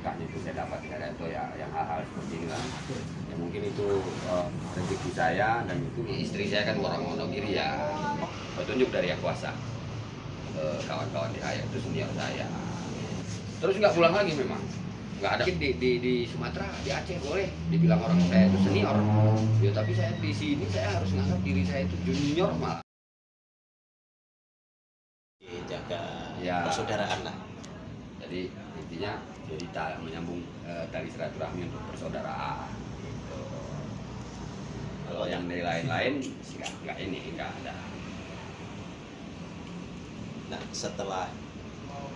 berkahnya itu saya dapat dari itu ya, yang hal-hal seperti ini lah. Ya mungkin itu rezeki saya, dan itu istri saya kan orang Wonogiri ya, petunjuk dari Yang Kuasa. Kawan-kawan di Hayat itu senior saya. Terus nggak pulang lagi memang. Nggak ada di Sumatera, di Aceh boleh dibilang orang saya itu senior. Ya tapi saya di sini saya harus nganggap diri saya itu junior malah. Jaga Ya, persaudaraan lah. jadi intinya jadi menyambung tali silaturahmi untuk persaudaraan. Gitu. Kalau yang dari lain-lain sih nggak ada. Nah, setelah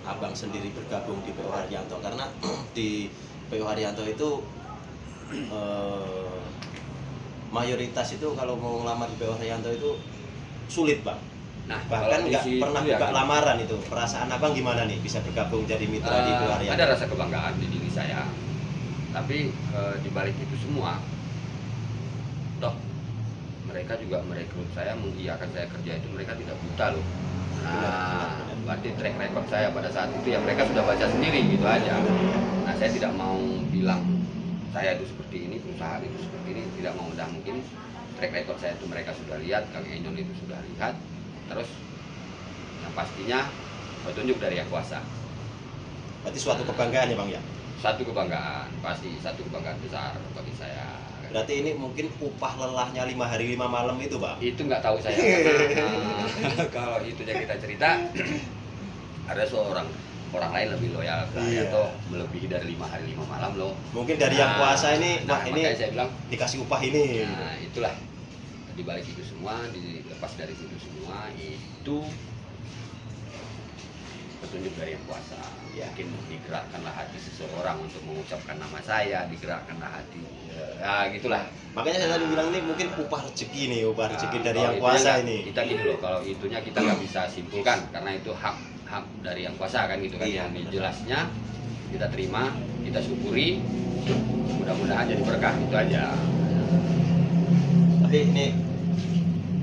abang sendiri bergabung di PO Haryanto, karena di PO Haryanto itu mayoritas itu kalau mau ngelamar di PO Haryanto itu sulit, Bang. Nah, Bahkan nggak pernah ya, buka lamaran itu. Perasaan abang gimana nih bisa bergabung jadi mitra di PO Haryanto? Ada rasa kebanggaan di diri saya. Tapi di balik itu semua, toh mereka juga merekrut saya, mengiyakan saya kerja itu, mereka tidak buta loh. Nah, berarti track record saya pada saat itu ya mereka sudah baca sendiri gitu aja. Nah, saya tidak mau bilang saya itu seperti ini, perusahaan itu seperti ini, tidak mau. Udah mungkin track record saya itu mereka sudah lihat, Kang Enyon itu sudah lihat. Terus yang pastinya petunjuk dari Yang Kuasa. Berarti suatu kebanggaan ya, Bang ya? Satu kebanggaan, pasti satu kebanggaan besar bagi saya. Berarti ini mungkin upah lelahnya 5 hari 5 malam itu, Bang? Itu nggak tahu saya karena, kalau itunya kita cerita ada orang lain lebih loyal ke saya atau melebihi dari 5 hari 5 malam loh. Mungkin dari Yang Kuasa ini, wah ini saya bilang dikasih upah ini. nah itulah, di balik itu semua, dilepas dari itu semua, itu petunjuk dari Yang Kuasa. Yakin digerakkanlah hati seseorang untuk mengucapkan nama saya, digerakkanlah hati, ya gitulah. Makanya saya tadi bilang ini mungkin upah rezeki nih, upah rezeki dari Yang Kuasa ini. Kita gini loh, kalau itunya kita nggak bisa simpulkan karena itu hak dari Yang Kuasa kan gitu kan. Iya, Yang jelasnya kita terima, kita syukuri, mudah-mudahan jadi berkah, itu aja. Tapi ini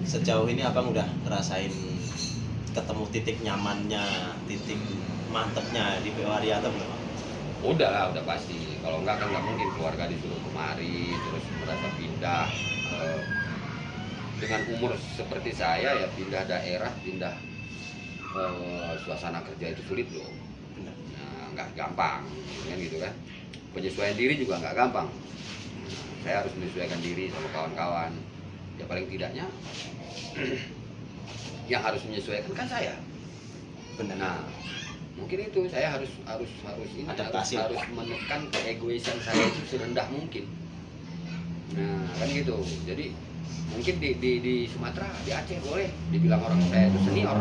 sejauh ini abang udah ngerasain ketemu titik nyamannya, titik mantepnya di PO Haryanto belum? Udah lah, udah pasti. Kalau enggak kan nggak mungkin keluarga disuruh kemari, terus merasa pindah. Dengan umur seperti saya ya, pindah daerah, pindah suasana kerja itu sulit loh. Nah, nggak gampang, kan gitu kan. Penyesuaian diri juga nggak gampang. Saya harus menyesuaikan diri sama kawan-kawan. Ya paling tidaknya yang harus menyesuaikan kan saya. Benar. Nah, mungkin itu saya harus Adaptasi. harus menekan keegoisan saya itu serendah mungkin. Nah, kan gitu. Jadi mungkin di Sumatera, di Aceh boleh dibilang orang saya itu senior.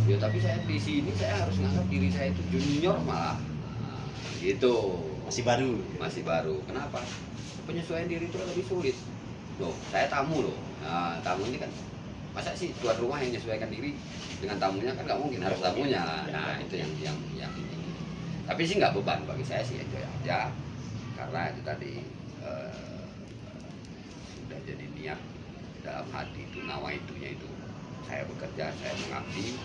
Ya tapi saya di sini saya harus nganggap diri saya itu junior malah. Nah, gitu. Masih baru. Kenapa? Penyesuaian diri itu lebih sulit. Loh, saya tamu loh. Nah, tamu ini kan masa sih tuan rumah yang menyesuaikan diri dengan tamunya, kan nggak mungkin, harus tamunya. Nah itu yang ini. Tapi sih nggak beban bagi saya sih, enjoy aja, karena itu tadi sudah jadi niat dalam hati itu, nawaitunya itu saya bekerja, saya mengabdi.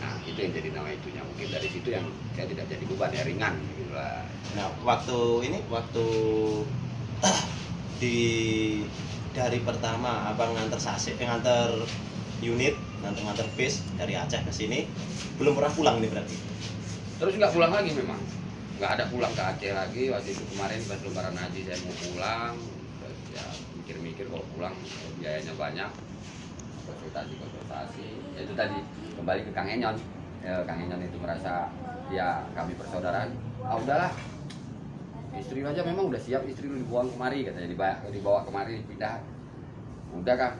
Nah itu yang jadi nawaitunya, mungkin dari situ yang saya tidak jadi beban, ya ringan gitu lah. Nah waktu di dari pertama abang nganter unit, nganter bis dari Aceh ke sini, belum pernah pulang nih berarti? Terus nggak pulang lagi memang, nggak ada pulang ke Aceh lagi. Waktu itu kemarin pas lebaran haji saya mau pulang, terus ya mikir-mikir kalau pulang biayanya banyak, konsultasi, ya itu tadi kembali ke Kang Enyon. Ya, Kang Enyon itu merasa ya kami persaudaraan, udahlah, istri aja memang udah siap, istri lu dibuang kemari katanya, dibawa kemari, pindah. Udah Kang,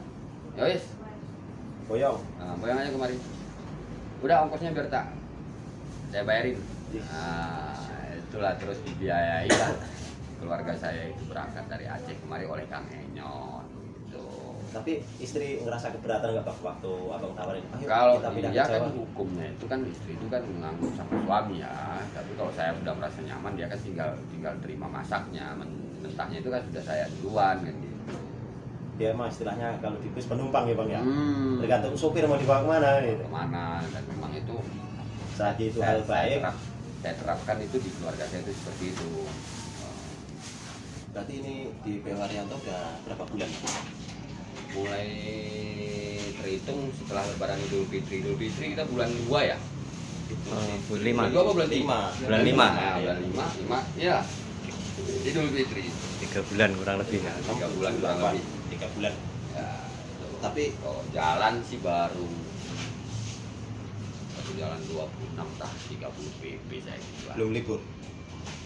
yowis Boyong. boyong aja kemari. Udah ongkosnya biar saya bayarin. Nah, itulah, terus dibiayai lah keluarga saya itu berangkat dari Aceh kemari oleh Kang Enyon gitu. Tapi istri ngerasa keberatan nggak Pak waktu abang tawarin? Kalau kita pindah dia ke kan Jawa? hukumnya itu kan istri itu kan menganggur sama suami ya. Tapi kalau saya sudah merasa nyaman, dia kan tinggal terima masaknya, mentahnya itu kan sudah saya duluan kan gitu. Dia mah istilahnya kalau di bis penumpang ya Bang ya. Tergantung sopir mau dibawa kemana gitu. Kemana, dan memang itu Saat itu hal baik. saya terapkan itu di keluarga saya itu seperti itu. Berarti ini di PO Haryanto udah berapa bulan? Mulai terhitung setelah Lebaran Idul Fitri. Idul Fitri kita bulan 2 ya. Bulan 5. Bulan 2 apa bulan 5? Bulan 5. Nah, bulan 5 ya. Idul Fitri. 3 bulan kurang lebih. 3 bulan kurang lebih. 3 bulan. Ya, Tapi kalau jalan sih baru jalan 26 tah 30 pp saya gitu. belum libur.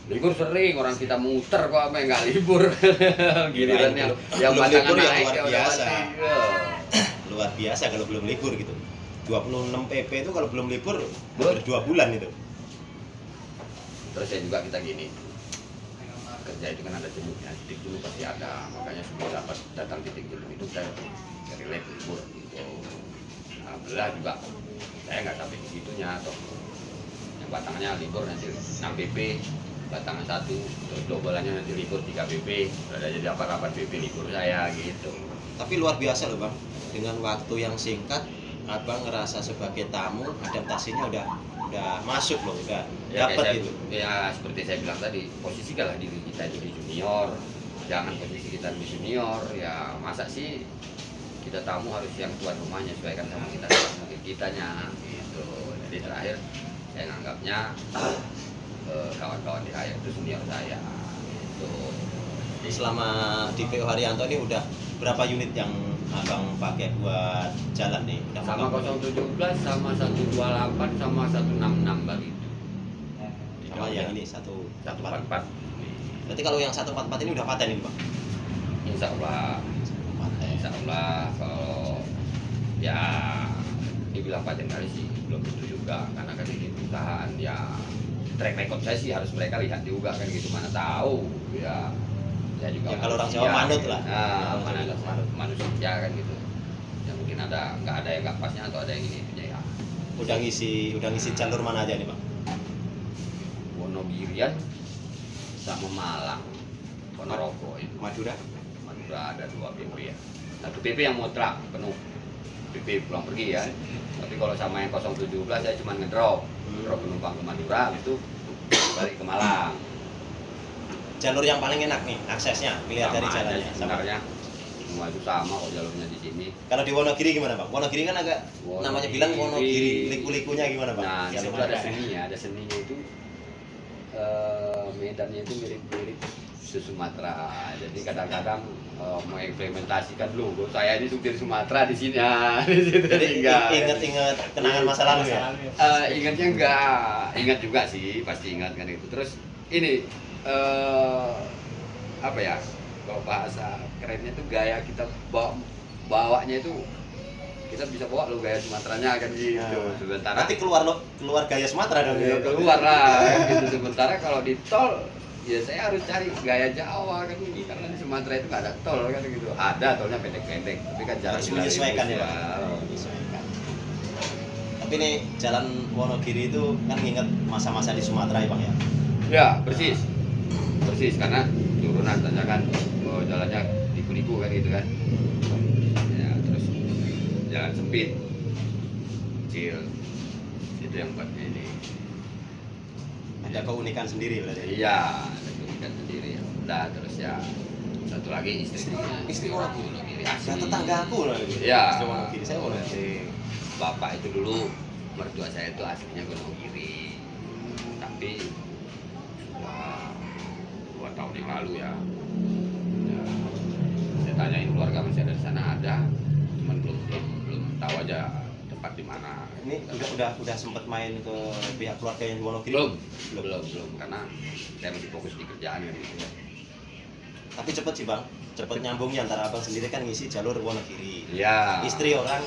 Libur sering orang kita muter kok apa nggak libur. Giliran yang belum batangan libur ya naik luar ya udah biasa. mati. Ya. Luar biasa kalau belum libur gitu. 26 PP itu kalau belum libur Belum. 2 bulan itu. Terus saya juga kita gini, kerja itu kan ada jenuhnya, titik jenuh pasti ada, makanya sebelum dapat datang titik jenuh itu saya relax libur gitu. Alhamdulillah juga saya nggak sampai segitunya atau yang batangannya libur nanti 6 pp, batangan 1, terus dobelannya nanti libur 3 pp, ada jadi 8 pp libur saya gitu. Tapi luar biasa loh Bang, dengan waktu yang singkat Abang ngerasa sebagai tamu adaptasinya udah masuk loh, udah Ya, dapat kayak gitu. ya seperti saya bilang tadi, posisikanlah diri kita jadi junior, jangan posisi kita di junior. Ya masa sih kita tamu harus yang tuan rumahnya, sesuaikan sama kita kitanya gitu. Jadi terakhir saya nganggapnya kawan-kawan di Hayat itu junior saya gitu. Jadi, Selama di PO Haryanto ini udah berapa unit yang Abang pakai buat jalan nih? Udah sama makan? 017 sama 128 sama 166 begitu. Sama yang ini 144. 144. Berarti kalau yang 144 ini udah paten ini Bang? Insya Allah. Insya Allah kalau ya dibilang paten kali sih belum tentu juga, karena kan ini perusahaan ya, track record saya sih harus mereka lihat juga kan gitu, mana tahu ya. Saya juga Ya, kalau orang Jawa manut lah. Nah, Manut. manusia kan gitu ya, mungkin nggak ada yang nggak pasnya atau ada yang ini ya. Udah ngisi jalur mana aja nih Bang? Wonogirian sama Malang, Ponorogo itu. Madura? Madura ada 2 pp ya. 1 pp yang mutlak penuh, pp pulang pergi ya. Tapi kalau sama yang 017 saya cuma ngedrop penumpang ke Madura, itu balik ke Malang. Jalur yang paling enak nih aksesnya, lihat dari Sama aja jalannya. sih sebenarnya semua itu sama kok jalurnya di sini. Kalau di Wonogiri gimana Bang? Wonogiri kan agak namanya bilang Wonogiri, liku-likunya gimana Bang? Nah, Jalur itu ada mana? seninya, itu medannya itu mirip-mirip Sumatera. Jadi kadang-kadang mengimplementasikan logo saya ini supir Sumatera di sini. Jadi ingat-ingat kenangan masa lalu ya? Ingatnya ingat juga sih, pasti ingat kan itu. Terus ini apa ya? Kalau bahasa kerennya itu gaya kita bawanya itu kita bisa bawa lo gaya Sumateranya kan gitu. Sementara Nanti keluar gaya Sumatera dong. ya, keluar lah gitu. Sementara kalau di tol ya saya harus cari gaya Jawa kan gitu, karena di Sumatera itu nggak ada tol kan gitu. Ada tolnya pendek-pendek, tapi kan jarang Harus menyesuaikan ya, Pak? dilakukan. Menyesuaikan. Tapi nih jalan Wonogiri itu kan ingat masa-masa di Sumatera ya Bang ya? Ya persis karena turunan tanjakan, jalannya liku-liku kan gitu kan ya, terus jalan sempit kecil, itu yang buatnya ini. Ada keunikan sendiri berarti. Iya, ada keunikan sendiri. Udah, terus ya satu lagi istri orang Wonogiri Ya asli. tetangga aku loh. Iya. Istri Wonogiri, saya Wonogiri. Bapak itu dulu mertua saya itu aslinya Wonogiri, tapi sudah 2 tahun yang lalu ya. Ya, saya tanyain keluarga masih ada di sana, ada, cuman belum tahu aja tempat di mana. Ini udah sempat main ke pihak keluarga yang di Wonogiri? Belum, karena saya masih fokus di kerjaan kan gitu. Tapi cepet sih Bang, cepet nyambungnya antara Abang sendiri kan ngisi jalur Wonogiri. Iya. Istri orang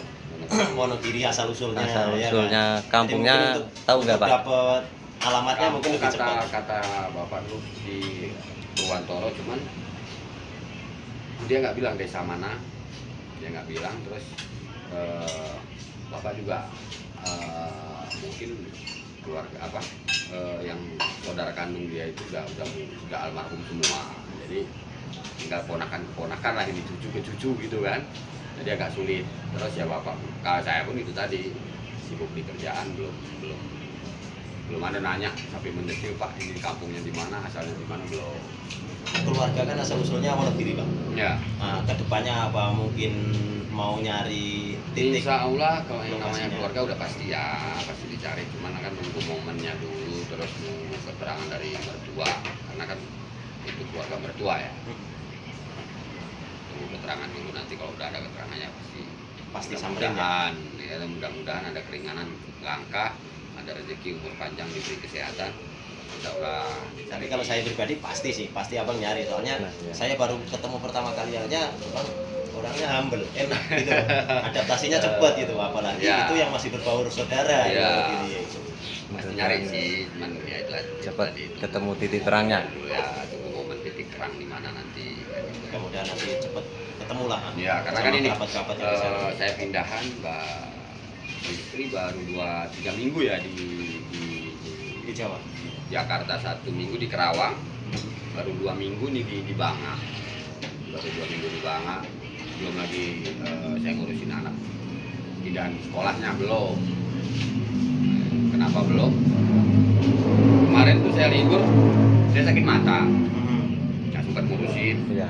Wonogiri asal usulnya. Asal ya usulnya kan? kampungnya Jadi mungkin tahu nggak Pak? Dapat alamatnya mungkin lebih kata cepat. kata bapak dulu di Purwantoro, cuman dia nggak bilang desa mana, dia nggak bilang. Terus bapak juga mungkin keluarga apa yang saudara kandung dia itu udah almarhum semua, jadi tinggal ponakan lah, ini cucu ke cucu gitu kan, jadi agak sulit. Terus ya bapak, kalau saya pun itu tadi sibuk di kerjaan, belum belum ada nanya sampai mendetail, Pak ini kampungnya di mana, asalnya di mana, belum. Keluarga kan asal usulnya Wonogiri bang. Ya, Nah, kedepannya apa mungkin mau nyari titik? insya Allah kalau yang namanya lokasinya. keluarga udah pasti ya, pasti dicari. Cuman kan nunggu momennya dulu, terus nunggu keterangan dari mertua, karena kan itu keluarga mertua ya. Tunggu keterangan dulu, nanti kalau udah ada keterangannya Pasti samperin ya. mudah-mudahan ya, mudah-mudahan ada keringanan langkah, ada rezeki, umur panjang, diberi kesehatan. Insya Tapi kalau saya pribadi pasti abang nyari, soalnya Nah, iya. saya baru ketemu pertama kali aja, bang orangnya humble, enak gitu, adaptasinya cepat gitu, apalagi Ya. itu yang masih berbaur saudara Ya. gitu. pasti nyari sih, cuman ya itu Cepat tadi itu. ketemu titik terangnya. Dulu ya, tunggu momen titik terang di mana nanti. Kemudian nanti cepet ketemu lah. Ya, karena sama kan ini kerabat-kerabat yang di sana. saya pindahan, Mbak istri baru 2-3 minggu ya di Di Jawa. Jakarta, 1 minggu di Kerawang, baru 2 minggu nih di Banga, baru 2 minggu di Banga, belum lagi saya ngurusin anak pindahan sekolahnya belum. Kenapa belum? Kemarin tuh saya libur, saya sakit mata, nggak sempat ngurusin, Iya.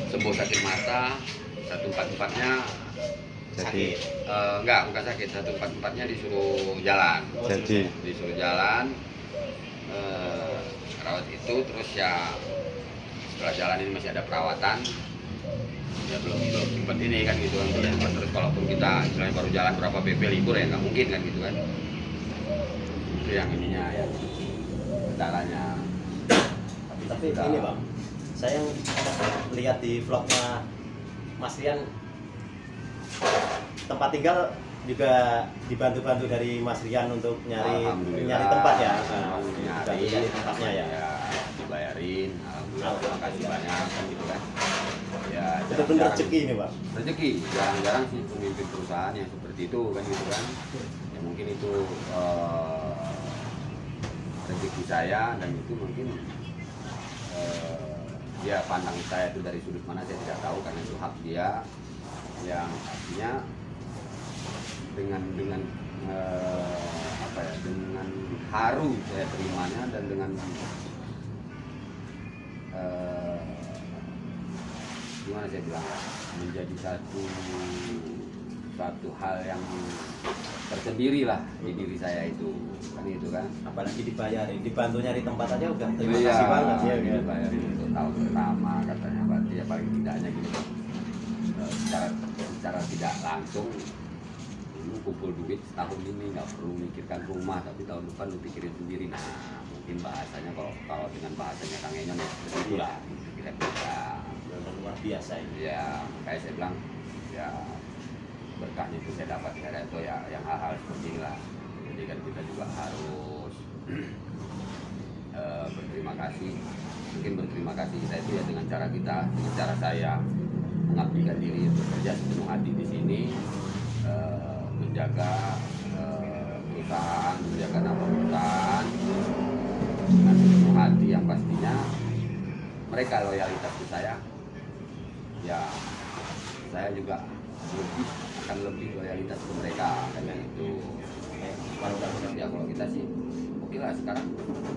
sembuh sakit mata, 144-nya Jadi enggak, bukan sakit, 144-nya disuruh jalan, jadi disuruh jalan, rawat itu, terus ya setelah jalan ini masih ada perawatan, ya belum sempat ini kan gitu kan, belum sempat. Terus kalaupun kita istilahnya baru jalan berapa BP libur ya nggak mungkin kan gitu kan, itu yang ininya ya kendalanya. Tapi sudah- ini bang, saya lihat di vlognya Mas Rian, tempat tinggal juga dibantu-bantu dari Mas Rian untuk nyari Alhamdulillah, tempat ya. nyari Tempatnya ya. dibayarin, alhamdulillah, terima kasih banyak kan gitu kan. Ya, Betul-betul jarang-jarang- rezeki ini bang. rezeki, jarang-jarang sih pemimpin perusahaan yang seperti itu kan gitu kan. Ya mungkin itu rezeki saya, dan itu mungkin dia pandang saya itu dari sudut mana saya tidak tahu, karena itu hak dia, yang artinya dengan apa ya, dengan haru saya terimanya, dan dengan gimana saya bilang ya, menjadi satu hal yang tersendiri lah di diri saya itu kan, itu kan. Apalagi dibayarin, dibantu nyari tempat aja udah terima Iya, kasih banget ya. dibayarin untuk tahun pertama katanya, berarti ya paling tidaknya gitu. Secara tidak langsung lu kumpul duit setahun ini, nggak perlu mikirkan rumah, tapi tahun depan lu pikirin sendiri. Nah mungkin bahasanya, kalau dengan bahasanya Kang Enyon ya seperti itulah kira-kira. Luar biasa ini. Ya kayak saya bilang ya, berkahnya itu saya dapat dari itu ya, yang hal-hal seperti inilah. Jadi kan kita juga harus berterima kasih. Mungkin berterima kasih kita itu ya dengan cara kita, dengan cara saya mengabdikan diri, bekerja sepenuh hati di sini, menjaga perusahaan, menjaga nama perusahaan dengan sepenuh hati, yang pastinya mereka loyalitas ke saya, ya saya juga akan lebih loyalitas ke mereka karena itu. Ya kalau kita sih oke lah, sekarang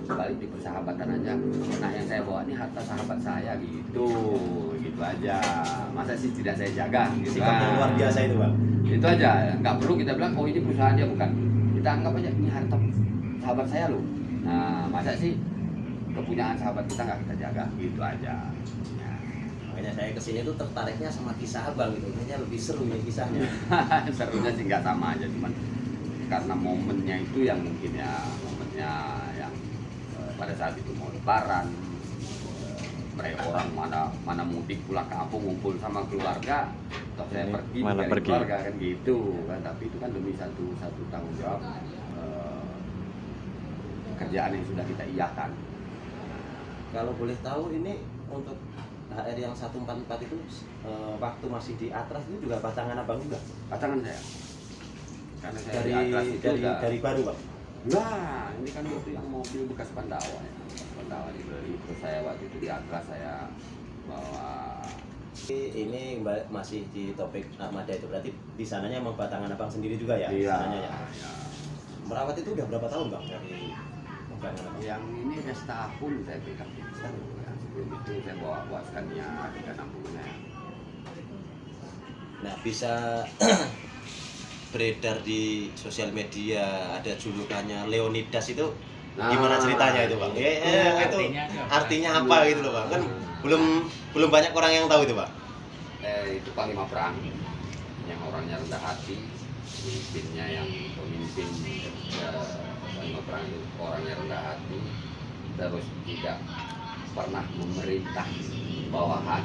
balik di persahabatan aja. Nah yang saya bawa ini harta sahabat saya gitu aja. Masa sih tidak saya jaga gitu Sikap yang luar biasa itu bang. itu aja, nggak perlu kita bilang oh ini perusahaan dia, bukan. Kita anggap aja ini harta sahabat saya loh. Nah masa sih kepunyaan sahabat kita nggak kita jaga, gitu aja ya. Makanya saya kesini tuh tertariknya sama kisah abang gitu, kayaknya lebih seru nih kisahnya. Serunya sih nggak sama aja, cuman karena momennya itu yang mungkin ya, momennya yang pada saat itu mau lebaran, mereka orang mana mudik pulang kampung ngumpul sama keluarga, atau saya pergi Mana dari pergi. keluarga kan gitu kan. Tapi itu kan demi satu tanggung jawab, pekerjaan yang sudah kita iakan. Kalau boleh tahu ini untuk HR yang 144 itu waktu masih di Atlas itu juga pasangan abang juga? Pasangan saya, karena saya di Atlas itu udah, dari baru bang? nah ini kan itu yang mobil bekas Pandawa ya, Pandawa dibeli, terus saya waktu itu di Atlas saya bawa. Ini masih di topik Ahmada itu, berarti di sananya emang batangan abang sendiri juga ya? Iya, Sananya ya? iya. Merawat itu udah berapa tahun bang? Dari bukan. Yang ini Restapun saya pegang. Yang sebelum itu saya bawa Scania 360-nya. Nah, bisa beredar di sosial media ada julukannya Leonidas itu gimana ceritanya itu Bang? Itu artinya apa gitu loh Bang? Kan belum banyak orang yang tahu itu Pak. Itu panglima perang yang orangnya rendah hati, pemimpinnya yang pemimpin panglima perang itu orangnya rendah hati, terus tidak pernah memerintah bawahan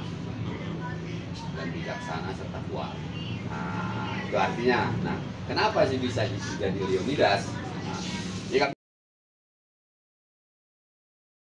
dan bijaksana serta kuat. Nah, itu artinya. Nah, kenapa sih bisa jadi Leonidas?